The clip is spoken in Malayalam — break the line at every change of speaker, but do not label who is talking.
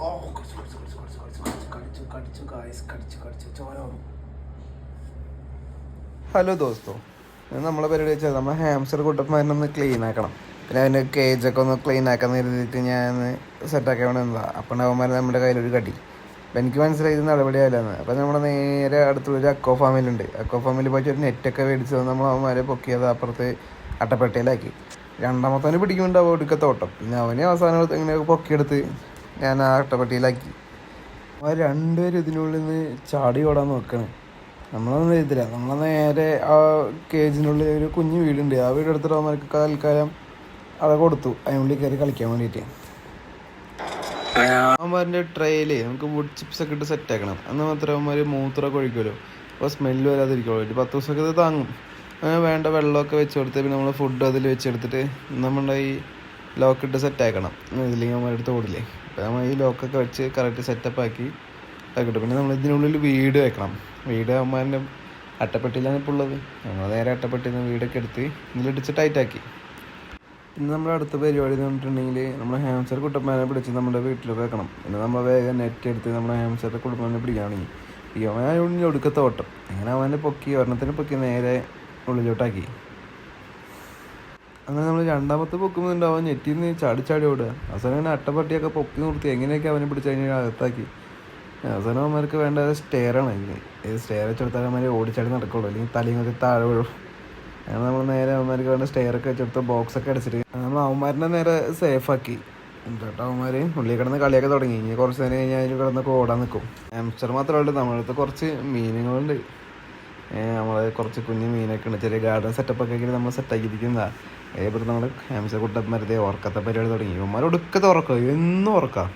ഓ കടിച്ചു കടിച്ചു കടിച്ചു കടിച്ചു കടിച്ചു കടിച്ചു കടിച്ചു ഗായ്സ് കടിച്ചു കടിച്ചു ചോര വന്നു. ഹലോ ദോസ്തോ, നമ്മളെ പരിപാടി വെച്ചാൽ നമ്മൾ ഹാംസ്റ്റർ കുട്ടന്മാരനൊന്ന് ക്ലീൻ ആക്കണം. പിന്നെ അതിൻ്റെ കേജൊക്കെ ഒന്ന് ക്ലീൻ ആക്കാൻ കരുതിയിട്ട് ഞാൻ സെറ്റാക്കാൻ വേണ്ടി നിന്നതാണ്. അപ്പം അവന്മാർ നമ്മുടെ കയ്യിലൊരു കടി. അപ്പം എനിക്ക് മനസ്സിലായി ഇത് നടപടിയായില്ലെന്ന്. അപ്പം നമ്മൾ നേരെ അടുത്തൊരു അക്കോ ഫാമിലുണ്ട്. അക്കോ ഫാമിൽ പോയിട്ട് ഒരു നെറ്റൊക്കെ മേടിച്ച് നമ്മൾ അവന്മാരെ പൊക്കിയത് അപ്പുറത്ത് അട്ടപ്പെട്ടിയിലാക്കി. രണ്ടാമത്തവന് പിടിക്കുന്നുണ്ടാവും ഒടുക്കത്തോട്ടം. പിന്നെ അവനെ അവസാനം ഇങ്ങനെ പൊക്കിയെടുത്ത് ഞാൻ ആ അട്ടപ്പെട്ടിയിലാക്കി. അവർ രണ്ടുപേരും ഇതിനുള്ളിൽ നിന്ന് ചാടി ഓടാൻ നോക്കണം. നമ്മളൊന്നും ചെയ്തില്ല. നമ്മൾ നേരെ ആ കേജിനുള്ളിൽ ഒരു കുഞ്ഞു വീടുണ്ട്. ആ വീട് എടുത്തിട്ട് അവന്മാർക്ക് തൽക്കാലം അവിടെ കൊടുത്തു, അതിനുള്ളിൽ കയറി കളിക്കാൻ വേണ്ടിയിട്ട്. അവന്മാരുടെ ട്രെയിൽ നമുക്ക് വുഡ് ചിപ്സ് ഒക്കെ ഇട്ട് സെറ്റ് ആക്കണം. അന്ന് മാത്രമേ അവന്മാർ മൂത്രമൊക്കെ ഒഴിക്കുമല്ലോ, അപ്പോൾ സ്മെല്ല് വരാതിരിക്കുള്ളൂ. ഒരു 10 ദിവസമൊക്കെ ഇത് താങ്ങും. അങ്ങനെ വേണ്ട വെള്ളമൊക്കെ വെച്ച് കൊടുത്ത് പിന്നെ നമ്മൾ ഫുഡ് അതിൽ വെച്ചെടുത്തിട്ട് നമ്മുടെ ഈ ലോക്കിട്ട് സെറ്റ് ആക്കണം. ഇതില്ലെങ്കിൽ അവന്മാരെടുത്ത് ഓടില്ലേ. അപ്പോൾ നമ്മൾ ഈ ലോക്കൊക്കെ വെച്ച് കറക്റ്റ് സെറ്റപ്പ് ആക്കി കിട്ടും. പിന്നെ നമ്മൾ ഇതിനുള്ളിൽ വീട് വെക്കണം. വീട് അവന്മാരുടെ അട്ടപ്പെട്ടിയിലാണ് ഇപ്പോൾ ഉള്ളത്. നമ്മൾ നേരെ അട്ടപ്പെട്ടിയിൽ നിന്ന് വീടൊക്കെ എടുത്ത് ഇതിലിടിച്ച് ടൈറ്റാക്കി. പിന്നെ നമ്മുടെ അടുത്ത പരിപാടി എന്ന് പറഞ്ഞിട്ടുണ്ടെങ്കിൽ നമ്മൾ ഹാംസ്റ്റർ കുട്ടന്മാരെ പിടിച്ച് നമ്മുടെ വീട്ടിലൊക്കെ വെക്കണം. പിന്നെ നമ്മൾ വേഗം നെറ്റ് എടുത്ത് നമ്മുടെ ഹാംസ്റ്റർ കുട്ടന്മാരെ പിടിക്കുകയാണെങ്കിൽ ഈ അവൻ ഒടുക്കത്തെ ഓട്ടം. അങ്ങനെ അവനെ പൊക്കി ഒരെണ്ണത്തിന് പൊക്കി നേരെ ഉള്ളിലോട്ടാക്കി. അങ്ങനെ നമ്മൾ രണ്ടാമത്തെ പൊക്കുമ്പോൾ അവൻ നെറ്റിൽ നിന്ന് ചാടി ഓടുക. അവസാനം അങ്ങനെ അട്ടപ്പട്ടിയൊക്കെ പൊക്കി നിർത്തി എങ്ങനെയൊക്കെ അവനെ പിടിച്ച് അതിനെ അകത്താക്കി. അവസാനം അവന്മാർക്ക് വേണ്ട സ്റ്റെയറാണ്. ഇതിന് സ്റ്റെയർ വെച്ചെടുത്താൽ അവന്മാർ ഓടിച്ചാടി നടക്കുള്ളൂ, അല്ലെങ്കിൽ തലയും ഒക്കെ താഴെ വീഴും. അങ്ങനെ നമ്മൾ നേരെ അവന്മാർക്ക് വേണ്ട സ്റ്റെയറൊക്കെ വെച്ചെടുത്ത് ബോക്സൊക്കെ അടിച്ചിട്ട് നമ്മൾ അവന്മാരിനെ നേരെ സേഫാക്കി. എന്നിട്ട് അവന്മാർ ഉള്ളിൽ കിടന്ന് കളിയൊക്കെ തുടങ്ങി. ഇനി കുറച്ച് നേരം കഴിഞ്ഞാൽ അതിൽ കിടന്നൊക്കെ ഓടാൻ നിൽക്കും. ഹാംസ്റ്റർ മാത്രമല്ല, നമ്മളടുത്ത് കുറച്ച് മീനുകളുണ്ട്. നമ്മൾ കുറച്ച് കുഞ്ഞു മീനൊക്കെ ഉണ്ട്. ചെറിയ ഗാർഡൻ സെറ്റപ്പൊക്കെ ആക്കി നമ്മൾ സെറ്റാക്കിയിരിക്കുന്നതാണ്. അതേപോലെ നമ്മൾ ഹാംസ്റ്റർ കുട്ടന്മാരുടെ ഉറക്കത്തെ പരിപാടി തുടങ്ങി. അവന്മാർ ഒടുക്കത്തെ ഉറക്കം, എന്നും ഉറക്കാം.